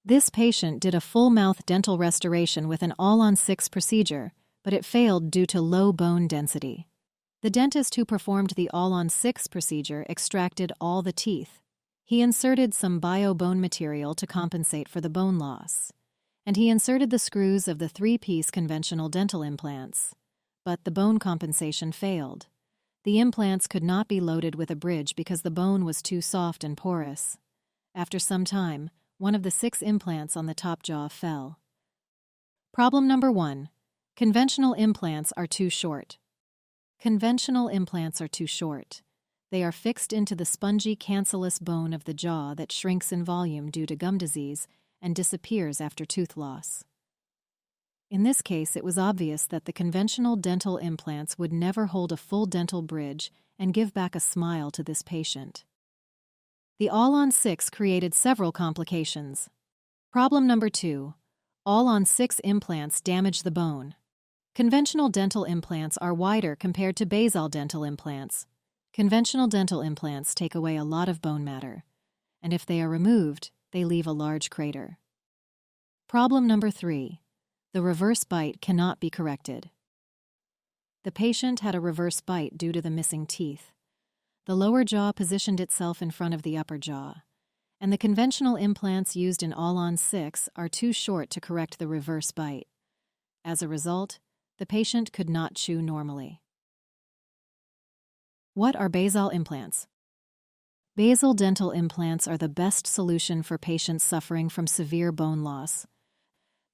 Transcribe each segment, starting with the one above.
This patient did a full-mouth dental restoration with an all-on-6 procedure, but it failed due to low bone density. The dentist who performed the all-on-6 procedure extracted all the teeth. He inserted some bio-bone material to compensate for the bone loss, and he inserted the screws of the 3-piece conventional dental implants. But the bone compensation failed. The implants could not be loaded with a bridge because the bone was too soft and porous. After some time, one of the 6 implants on the top jaw fell. Problem number 1. Conventional implants are too short. Conventional implants are too short. They are fixed into the spongy cancellous bone of the jaw that shrinks in volume due to gum disease and disappears after tooth loss. In this case, it was obvious that the conventional dental implants would never hold a full dental bridge and give back a smile to this patient. The all-on-6 created several complications. Problem number 2. All-on-6 implants damage the bone. Conventional dental implants are wider compared to basal dental implants. Conventional dental implants take away a lot of bone matter, and if they are removed, they leave a large crater. Problem number 3. The reverse bite cannot be corrected. The patient had a reverse bite due to the missing teeth. The lower jaw positioned itself in front of the upper jaw, and the conventional implants used in all-on-6 are too short to correct the reverse bite. As a result, the patient could not chew normally. What are basal implants? Basal dental implants are the best solution for patients suffering from severe bone loss.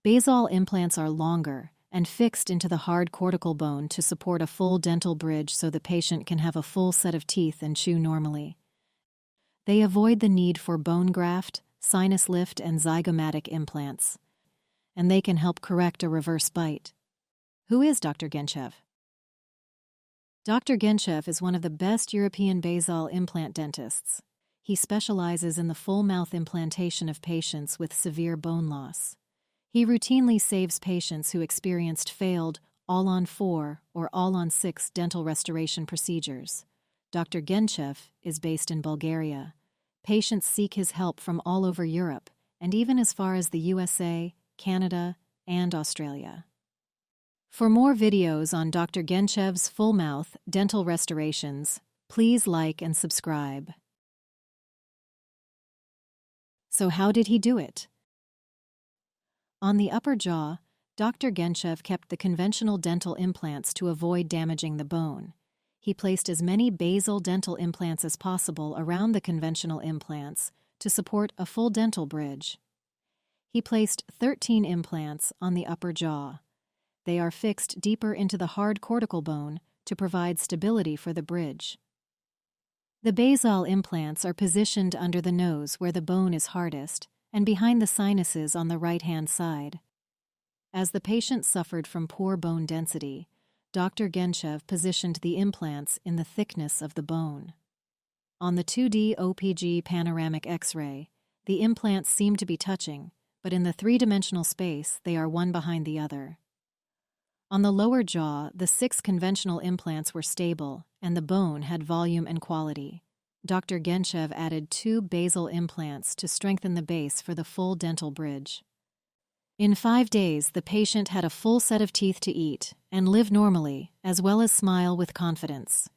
Basal implants are longer and fixed into the hard cortical bone to support a full dental bridge so the patient can have a full set of teeth and chew normally. They avoid the need for bone graft, sinus lift, and zygomatic implants, and they can help correct a reverse bite. Who is Dr. Genchev? Dr. Genchev is one of the best European basal implant dentists. He specializes in the full mouth implantation of patients with severe bone loss. He routinely saves patients who experienced failed all-on-4 or all-on-6 dental restoration procedures. Dr. Genchev is based in Bulgaria. Patients seek his help from all over Europe, and even as far as the USA, Canada, and Australia. For more videos on Dr. Genchev's full mouth dental restorations, please like and subscribe. So how did he do it? On the upper jaw, Dr. Genchev kept the conventional dental implants to avoid damaging the bone. He placed as many basal dental implants as possible around the conventional implants to support a full dental bridge. He placed 13 implants on the upper jaw. They are fixed deeper into the hard cortical bone to provide stability for the bridge. The basal implants are positioned under the nose where the bone is hardest and behind the sinuses on the right-hand side. As the patient suffered from poor bone density, Dr. Genchev positioned the implants in the thickness of the bone. On the 2D OPG panoramic X-ray, the implants seem to be touching, but in the three-dimensional space, they are one behind the other. On the lower jaw, the 6 conventional implants were stable, and the bone had volume and quality. Dr. Genchev added 2 basal implants to strengthen the base for the full dental bridge. In 5 days, the patient had a full set of teeth to eat and live normally, as well as smile with confidence.